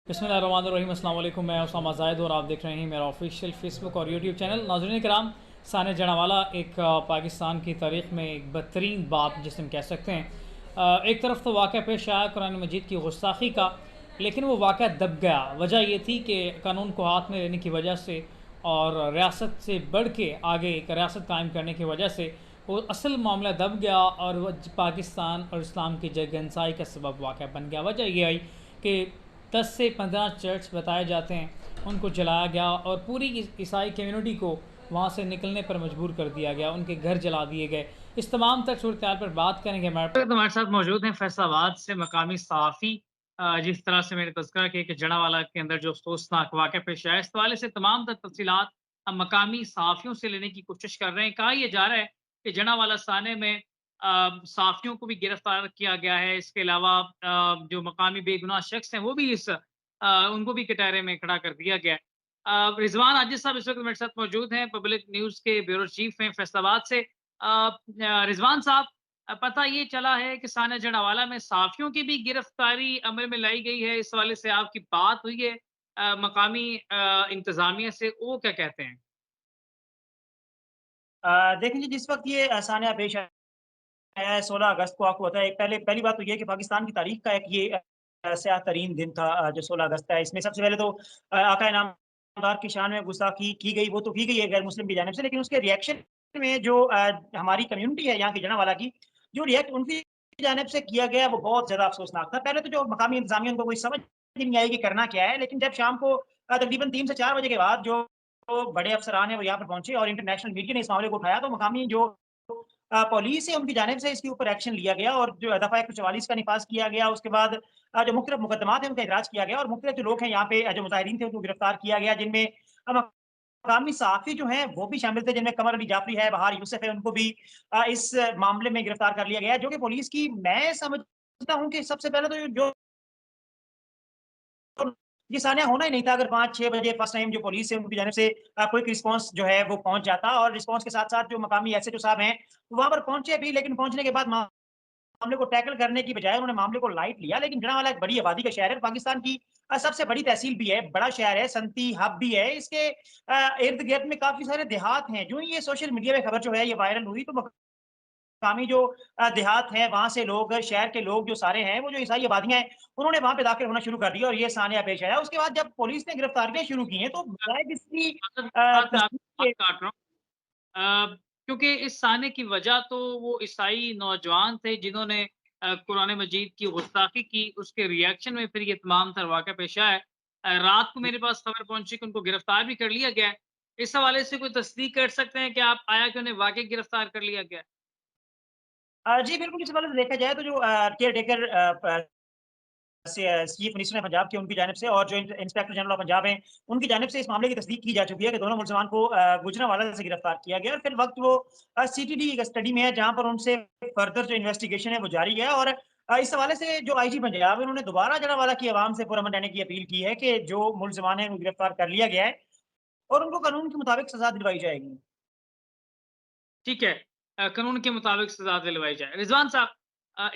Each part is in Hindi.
बिस्मिल्लाहिर्रहमानिर्रहीम। अस्सलाम वालेकुम। मैं उसामा ज़ाहिद और आप देख रहे हैं मेरा ऑफिशियल फेसबुक और यूट्यूब चैनल। नाज़रीन कराम, सानिया जनावाला एक पाकिस्तान की तारीख़ में एक बदतरीन बात जिसे हम कह सकते हैं। एक तरफ तो वाक़या पेश आया कुरान मजीद की गुस्ताखी का, लेकिन वो वाक़या दब गया। वजह ये थी कि कानून को हाथ में लेने की वजह से और रियासत से बढ़ के आगे एक रियासत कायम करने की वजह से वो असल मामला दब गया और वह पाकिस्तान और इस्लाम की जगहंसाई का सबब वाक़या बन गया। वजह ये आई कि 10 से 15 चर्च बताए जाते हैं, उनको जलाया गया और पूरी ईसाई कम्युनिटी को वहाँ से निकलने पर मजबूर कर दिया गया, उनके घर जला दिए गए। इस तमाम तर सूरत पर बात करेंगे। हमारे साथ मौजूद हैं फैसलाबाद से मकामी सहाफ़ी। जिस तरह से मैंने तज़किरा किया कि जड़ावाला के अंदर जो अफसोसनाक वाक़या पेश आया, इस हवाले से तमाम तर तफ़सीलात हम मकामी सहाफ़ियों से लेने की कोशिश कर रहे हैं। कहा यह जा रहा है कि जड़ावाला साने में सहाफ़ियों को भी गिरफ्तार किया गया है। इसके अलावा जो मकामी बेगुनाह शख्स हैं वो भी उनको भी कटहरे में खड़ा कर दिया गया है। रिजवान आजिज़ साहब इस वक्त मेरे साथ मौजूद हैं, पब्लिक न्यूज़ के ब्यूरो चीफ हैं फैसलाबाद से। रिजवान साहब, पता ये चला है कि सानिया जड़ावाला में सहाफ़ियों की भी गिरफ्तारी अमल में लाई गई है। इस हवाले से आपकी बात हुई है मकामी इंतज़ामिया से, वो क्या कहते हैं? देखें जी, जिस वक़्त ये सानिया पेश आया है 16 अगस्त को, आपको पता है पहले पहली बात तो ये है कि पाकिस्तान की तारीख़ का एक ये स्याह तरीन दिन था, जो 16 अगस्त है। इसमें सबसे पहले तो आका इनामदार की शान में गुस्ताखी की गई, वो तो की गई है गैर मुस्लिम की जानिब से, लेकिन उसके रिएक्शन में जो हमारी कम्युनिटी है यहाँ की जनावाला की, जो रिएक्ट उनकी जानिब से किया गया वो बहुत ज़्यादा अफ़सोसनाक था। पहले तो जो मकामी इंतज़ामिया उनको कोई समझ ही नहीं आई कि करना क्या है, लेकिन जब शाम को तकरीबन 3 से 4 बजे के बाद जो बड़े अफ़सरान हैं वो यहाँ पर पहुँचे और इंटरनेशनल मीडिया ने इस मामले को उठाया, तो मकामी जो पुलिस है उनकी जानिब से इसके ऊपर एक्शन लिया गया और जो दफ़ा 144 का निफ़ाज़ किया गया। उसके बाद जो मुख्तलिफ मुकदमात हैं उनका इदराज किया गया और मुख्तलिफ जो लोग हैं यहाँ पे जो मुज़ाहिरीन थे उनको गिरफ्तार किया गया, जिनमें मकामी सहाफ़ी जो हैं वो भी शामिल थे, जिनमें कमर अली जाफ़री है, बहार यूसुफ है, उनको भी इस मामले में गिरफ्तार कर लिया गया है, जो कि पुलिस की मैं समझता हूँ कि सबसे पहले तो जो ये सान्या होना ही नहीं था, अगर 5-6 बजे फर्स्ट टाइम जो पुलिस है उनकी जानिब से क्विक रिस्पॉन्स जो है वो पहुँच जाता और रिस्पॉन्स के साथ-साथ जो मकामी एसएचओ साहब हैं, वहाँ पर पहुँचे भी, लेकिन पहुँचने के बाद मामले को टैकल करने की बजाय उन्होंने मामले को लाइट लिया। लेकिन जड़ावाला एक बड़ी आबादी का शहर है, पाकिस्तान की सबसे बड़ी तहसील भी है, बड़ा शहर है, सनती हब भी है। इसके इर्द-गिर्द में काफ़ी सारे देहात हैं। जो ही ये सोशल मीडिया में खबर जो है ये वायरल हुई, तो मकामी जो देहात है, वहाँ से लोग, शहर के लोग जो सारे हैं, वो जो ईसाई आबादियाँ हैं, उन्होंने वहाँ पे दाखिल होना शुरू कर दिया और ये सानिया पेश आया। उसके बाद जब पुलिस ने गिरफ्तारियाँ शुरू की हैं, तो बजाय किसी मैं आपकी बात तस्दीक के काट रहा हूँ। क्योंकि इस आने की वजह तो वो ईसाई नौजवान थे जिन्होंने कुरान मजीद की गुस्ताखी की, उसके रिएक्शन में फिर ये तमाम तर वाक़या पेश आया है। रात को मेरे पास खबर पहुँची कि उनको गिरफ्तार भी कर लिया गया है। इस हवाले से कोई तस्दीक कर सकते हैं कि आप आया कि उन्हें वाक़ई गिरफ्तार कर लिया गया है? जी, बिल्कुल, इस हवाले से देखा जाए तो जो केयर टेकर चीफ मिनिस्टर हैं पंजाब के, उनकी जानिब से और जो इंस्पेक्टर जनरल ऑफ पंजाब हैं, उनकी जानिब से इस मामले की तस्दीक की जा चुकी है कि दोनों मुलज़मान को गुजरांवाला से गिरफ्तार किया गया और फिर वक़्त वो सीटीडी कस्टडी में है, जहाँ पर उनसे फर्दर जो इन्वेस्टिगेशन है वो जारी है और इस हवाले से जो आईजी पंजाब है, उन्होंने दोबारा जलियांवाला की आवाम से पुरअमन रहने की अपील की है कि जो मुलज़मान हैं, उनको गिरफ्तार कर लिया गया है और उनको कानून के मुताबिक सज़ा दिलवाई जाएगी। ठीक है। कानून के मुताबिक सज़ा दिलवाई जाए। रिज़वान साहब,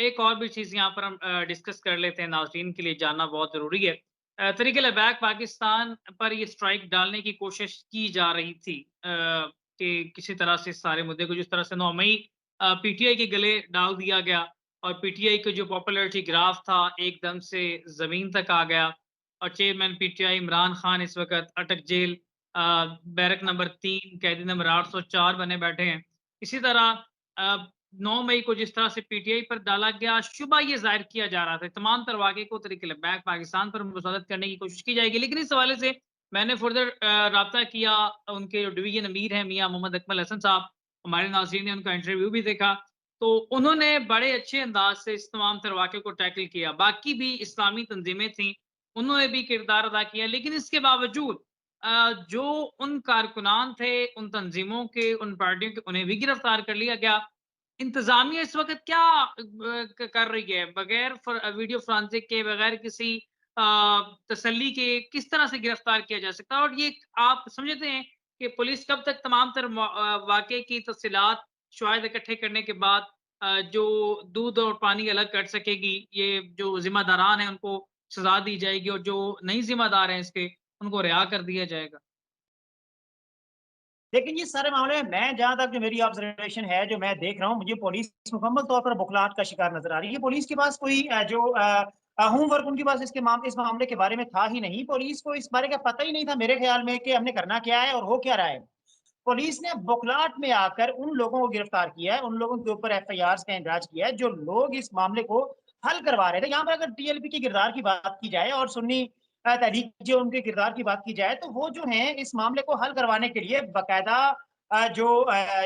एक और भी चीज़ यहाँ पर हम डिस्कस कर लेते हैं, नाज़रीन के लिए जानना बहुत ज़रूरी है। तहरीक-ए-लबैक पाकिस्तान पर ये स्ट्राइक डालने की कोशिश की जा रही थी कि किसी तरह से इस सारे मुद्दे को, जिस तरह से 9 मई पीटीआई के गले डाल दिया गया और पीटीआई का जो पॉपुलैरिटी ग्राफ था एकदम से ज़मीन तक आ गया और चेयरमैन पीटीआई इमरान खान इस वक़्त अटक जेल, बैरक नंबर 3 कैदी नंबर 804 बने बैठे हैं। इसी तरह 9 मई को जिस तरह से पीटीआई पर डाला गया शुबा ये ज़ाहिर किया जा रहा था, तमाम तर वाक़े को तहरीक-ए-लबैक पाकिस्तान पर मुसल्लत करने की कोशिश की जाएगी। लेकिन इस हवाले से मैंने फर्दर राब्ता किया, उनके जो डिवीज़न अमीर हैं मियाँ मोहम्मद अकमल हसन साहब, हमारे नाज़रीन ने उनका इंटरव्यू भी देखा, तो उन्होंने बड़े अच्छे अंदाज़ से इस तमाम तर वाक़े को टैकल किया। बाकी भी इस्लामी तंज़ीमें थीं, उन्होंने भी किरदार अदा किया, लेकिन इसके बावजूद जो उन कारकुनान थे, उन तंज़ीमों के, उन पार्टियों के, उन्हें भी गिरफ्तार कर लिया गया। इंतज़ामिया इस वक़्त क्या कर रही है? बगैर वीडियो फॉरेंसिक के, बगैर किसी तसल्ली के किस तरह से गिरफ्तार किया जा सकता है? और ये आप समझते हैं कि पुलिस कब तक तमाम तर वाक़े की तफ़सीलात, शवाहिद इकट्ठे करने के बाद जो दूध और पानी अलग कर सकेगी? ये जो ज़िम्मेदारान हैं उनको सजा दी जाएगी और जो नहीं जिम्मेदार हैं इसके, उनको रिहा कर दिया जाएगा? लेकिन ये सारे मामले में मैं जहाँ तक जो मेरी ऑब्जर्वेशन है, जो मैं देख रहा हूँ, मुझे पुलिस मुकम्मल तौर पर बौखलाहट का शिकार नज़र आ रही है। पुलिस के पास कोई होमवर्क उनके पास इस मामले के बारे में था ही नहीं। पुलिस को इस बारे का पता ही नहीं था मेरे ख़्याल में कि हमने करना क्या है और हो क्या रहा है। पुलिस ने बौखलाहट में आकर उन लोगों को गिरफ्तार किया है, उन लोगों के ऊपर एफआईआर्स का इंदराज किया है, जो लोग इस मामले को हल करवा रहे थे। यहाँ पर अगर टीएलपी के किरदार की बात की जाए और सुन्नी तहरीक जो उनके किरदार की बात की जाए, तो वो जो हैं इस मामले को हल करवाने के लिए बाकायदा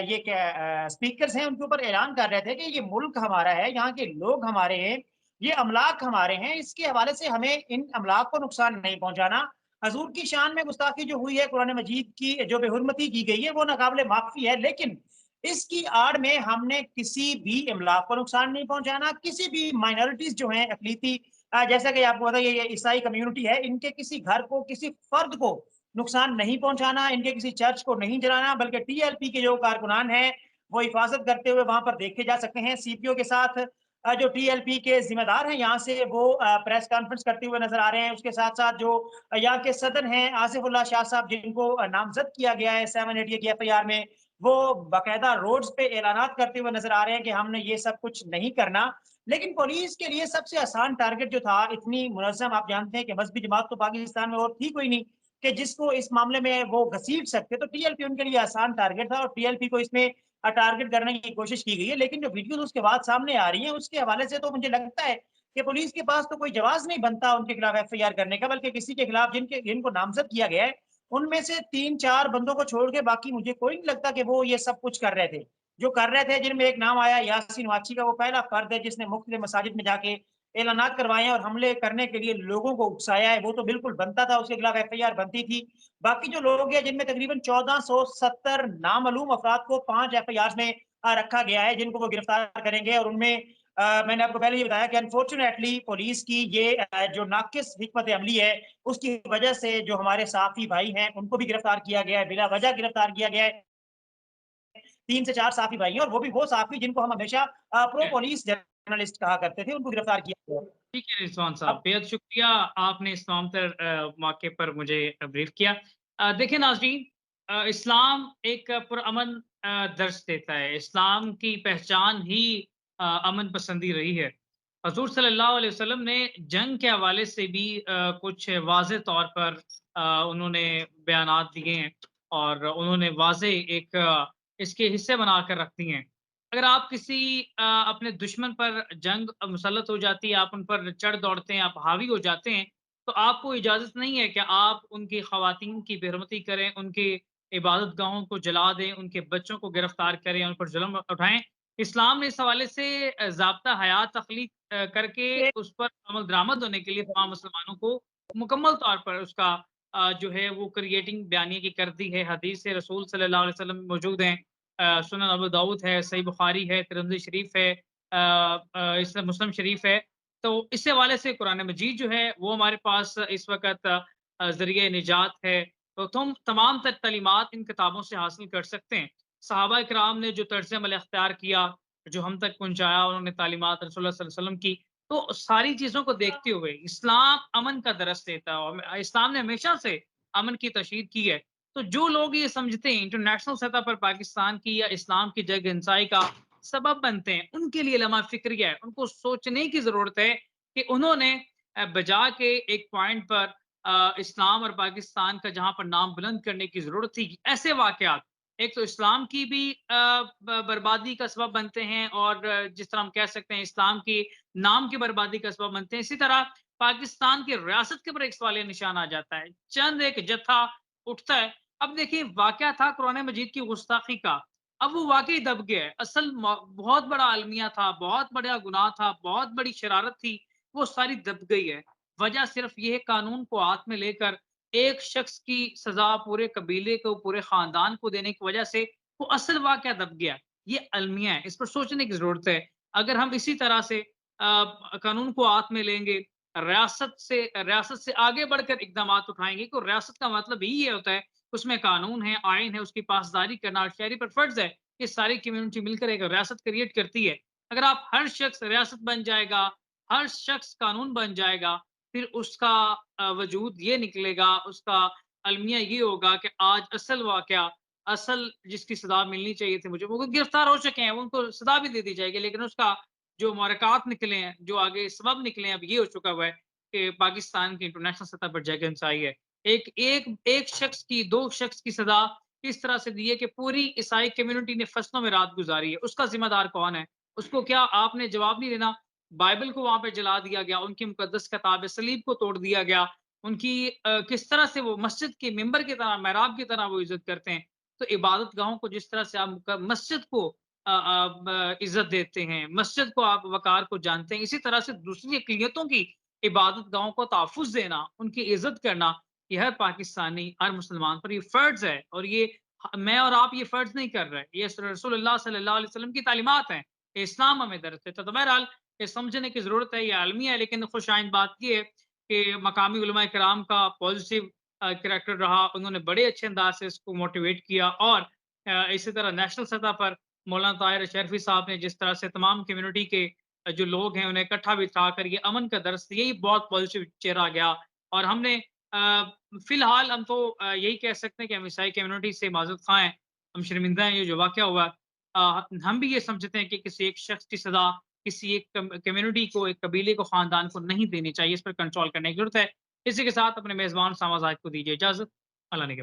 ये क्या स्पीकर्स हैं उनके ऊपर ऐलान कर रहे थे कि ये मुल्क हमारा है, यहाँ के लोग हमारे हैं, ये अमलाक हमारे हैं, इसके हवाले से हमें इन अमलाक को नुकसान नहीं पहुंचाना। हजूर की शान में गुस्ताखी जो हुई है, कुरान मजीद की जो बेहुरमती की गई है, वो नाकाबिले माफी है, लेकिन इसकी आड़ में हमने किसी भी इमलाक को नुकसान नहीं पहुंचाना, किसी भी माइनॉरिटीज जो हैं अकलीती, जैसा कि आपको पता है ये ईसाई कम्युनिटी है, इनके किसी घर को, किसी फर्द को नुकसान नहीं पहुंचाना, इनके किसी चर्च को नहीं जलाना, बल्कि टीएलपी के जो कारकुनान हैं वो हिफाजत करते हुए वहां पर देखे जा सकते हैं। सीपीओ के साथ जो टीएलपी के जिम्मेदार हैं यहाँ से वो प्रेस कॉन्फ्रेंस करते हुए नजर आ रहे हैं। उसके साथ साथ जो यहाँ के सदर हैं आसिफुल्लाह शाह साहब, जिनको नामजद किया गया है 788 की एफआईआर में, वो बाकायदा रोड्स पे ऐलानात करते हुए नजर आ रहे हैं कि हमने ये सब कुछ नहीं करना। लेकिन पुलिस के लिए सबसे आसान टारगेट जो था, इतनी मुनज़्ज़म, आप जानते हैं कि मजहबी जमात तो पाकिस्तान में और थी कोई नहीं कि जिसको इस मामले में वो घसीट सकते, तो टीएलपी उनके लिए आसान टारगेट था और टीएलपी को इसमें टारगेट करने की कोशिश की गई है। लेकिन जो वीडियोस उसके बाद सामने आ रही हैं, उसके हवाले से तो मुझे लगता है कि पुलिस के पास तो कोई जवाब नहीं बनता उनके खिलाफ एफआईआर करने का, बल्कि किसी के खिलाफ जिनको नामजद किया गया है, उनमें से 3-4 बंदों को छोड़ के बाकी मुझे कोई नहीं लगता कि वो ये सब कुछ कर रहे थे। जो कर रहे थे, जिनमें एक नाम आया यासीन वाची का, वो पहला फर्द है जिसने मुख्तलिफ मसाजिद में जाके ऐलानात करवाए हैं और हमले करने के लिए लोगों को उकसाया है। वो तो बिल्कुल बनता था, उसके खिलाफ एफआईआर बनती थी। बाकी जो लोग हैं, जिनमें तकरीबन 1470 नामालूम अफराद को 5 एफआईआर में रखा गया है, जिनको वो गिरफ्तार करेंगे, और उनमें मैंने आपको पहले ही बताया कि अनफॉर्चुनेटली पुलिस की ये जो नाकिस हिकमत अमली है, उसकी वजह से जो हमारे साफी भाई हैं उनको भी गिरफ्तार किया गया है, बिला वजह गिरफ्तार किया गया है। 3 से 4 साफी भाई हैं, और वो भी वो साफी जिनको हम हमेशा प्रो पुलिस जर्नलिस्ट कहा करते थे, उनको गिरफ्तार किया गया। ठीक है रिजवान साहब, अब बेहद शुक्रिया, आपने इस तमाम तर मौके पर मुझे ब्रीफ किया। देखिए नाज़रीन, इस्लाम एक पुरअमन दर्स देता है। इस्लाम की पहचान ही अमन पसंदी रही है। हज़ूर सल्लल्लाहु अलैहि वसल्लम ने जंग के हवाले से भी कुछ वाज़ेह तौर पर उन्होंने बयानात दिए हैं और उन्होंने वाज़ेह एक इसके हिस्से बनाकर रख दिए हैं। अगर आप किसी अपने दुश्मन पर जंग मुसल्लत हो जाती है, आप उन पर चढ़ दौड़ते हैं, आप हावी हो जाते हैं, तो आपको इजाज़त नहीं है कि आप उनकी ख़वातीन की बेहरमती करें, उनके इबादत गाहों को जला दें, उनके बच्चों को गिरफ्तार करें, उन पर जुल्म उठाएँ। इस्लाम ने इस हवाले से ज़ाब्ता हयात तख़लीक़ करके उस पर अमल दरामद होने के लिए तमाम मुसलमानों को मुकम्मल तौर पर उसका जो है वो क्रिएटिंग बयानिए की कर दी है। हदीस रसूल सल्लल्लाहु अलैहि वसल्लम मौजूद हैं। सुनन अबू दाऊद है, सही बुखारी है, तिरमिज़ी शरीफ है, इसमें मुस्लिम शरीफ है। तो इस हवाले से कुरान मजीद जो है वो हमारे पास इस वक़्त ज़रिए निजात है। तो तुम तमाम तर तालीमात इन किताबों से हासिल कर सकते हैं। सहाबा इकराम ने जो तर्ज़ अमल इख्तियार किया, जो हम तक पहुँचाया, उन्होंने तालीमात रसूलुल्लाह सल्लल्लाहु अलैहि वसल्लम की, तो सारी चीज़ों को देखते हुए इस्लाम अमन का दरस देता है और इस्लाम ने हमेशा से अमन की तशहीद की है। तो जो लोग ये समझते हैं इंटरनेशनल सतह पर पाकिस्तान की या इस्लाम की जग-हिंसाई का सबब बनते हैं, उनके लिए लम्हा फ़िक्रिया है। उनको सोचने की ज़रूरत है कि उन्होंने बजा के एक पॉइंट पर इस्लाम और पाकिस्तान का जहाँ पर नाम बुलंद करने की ज़रूरत थी, ऐसे वाक़यात एक तो इस्लाम की भी बर्बादी का सबब बनते हैं और जिस तरह हम कह सकते हैं इस्लाम की नाम की बर्बादी का सबब बनते हैं। इसी तरह पाकिस्तान की रियासत के ऊपर एक सवालिया निशान आ जाता है। चंद एक जत्था उठता है। अब देखिए वाक़या था कुरान मजीद की गुस्ताखी का, अब वो वाक़ई दब गया है। असल म बहुत बड़ा अलमिया था, बहुत बड़ा गुनाह था, बहुत बड़ी शरारत थी, वो सारी दब गई है। वजह सिर्फ़ ये है कानून को हाथ में लेकर एक शख्स की सज़ा पूरे कबीले को, पूरे ख़ानदान को देने की वजह से वो असल वाक़या दब गया। ये अलमिया है, इस पर सोचने की ज़रूरत है। अगर हम इसी तरह से कानून को हाथ में लेंगे, रियासत से आगे बढ़कर इक़दामात उठाएँगे, तो रियासत का मतलब ही ये होता है, उसमें कानून है, आईन है, उसकी पासदारी करना और शहरी पर फ़र्ज़ है कि सारी कम्युनिटी मिलकर एक रियासत क्रिएट करती है। अगर आप हर शख्स रियासत बन जाएगा, हर शख्स कानून बन जाएगा, फिर उसका वजूद ये निकलेगा, उसका अलमिया ये होगा कि आज असल वाक़या, असल जिसकी सज़ा मिलनी चाहिए थी मुझे, वो गिरफ्तार हो चुके हैं, उनको सज़ा भी दे दी जाएगी। लेकिन उसका जो मुहरक़ात निकले हैं, जो आगे सबब निकले हैं, अब ये हो चुका हुआ है कि पाकिस्तान की इंटरनेशनल सतह पर जगहंसाई है। एक एक एक शख्स की, 2 शख्स की सज़ा इस तरह से दी है कि पूरी ईसाई कम्युनिटी ने फसलों में रात गुज़ारी है। उसका ज़िम्मेदार कौन है? उसको क्या आपने जवाब नहीं देना? बाइबल को वहाँ पे जला दिया गया, उनकी मुक़द्दस किताब है, सलीब को तोड़ दिया गया, उनकी किस तरह से वो मस्जिद के मिंबर की तरह, मेहराब की तरह वो इज़्ज़त करते हैं। तो इबादत गाहों को जिस तरह से आप मस्जिद को इज़्ज़त देते हैं, मस्जिद को आप वक़ार को जानते हैं, इसी तरह से दूसरी अक़लियतों की इबादत गाहों को तहफ़्फ़ुज़ देना, उनकी इज़्ज़त करना, ये हर पाकिस्तानी, हर मुसलमान पर ये फ़र्ज़ है। और ये मैं और आप ये फ़र्ज़ नहीं कर रहे, ये रसूलुल्लाह सल्लल्लाहु अलैहि वसल्लम की तालीमात हैं, ये इस्लाम हमें दर्ज देता है। तो बहरहाल ये समझने की ज़रूरत है, ये आलमी है, लेकिन खुशाइंद बात ये है कि मकामी उलमा किराम का पॉज़िटिव करैक्टर रहा, उन्होंने बड़े अच्छे अंदाज़ से इसको मोटिवेट किया। और इसी तरह नेशनल सतह पर मौलाना ताहिर शरफ़ी साहब ने जिस तरह से तमाम कम्युनिटी के जो लोग हैं, उन्हें इकट्ठा बिठाकर ये अमन का दर्स दिया, यही बहुत पॉज़िटिव चेहरा गया। और हमने फ़िलहाल हम तो यही कह सकते हैं कि हम ईसाई कम्युनिटी से माज़रत ख़्वाह हैं, हम शर्मिंदा हैं, ये जो वाक़या हुआ है। हम भी ये समझते हैं कि किसी एक शख़्स की सज़ा किसी एक कम्युनिटी को, एक कबीले को, ख़ानदान को नहीं देनी चाहिए, इस पर कंट्रोल करने की ज़रूरत है। इसी के साथ अपने मेज़बान सामा ज़ाहिद को दीजिए इजाज़त। अल्लाह ने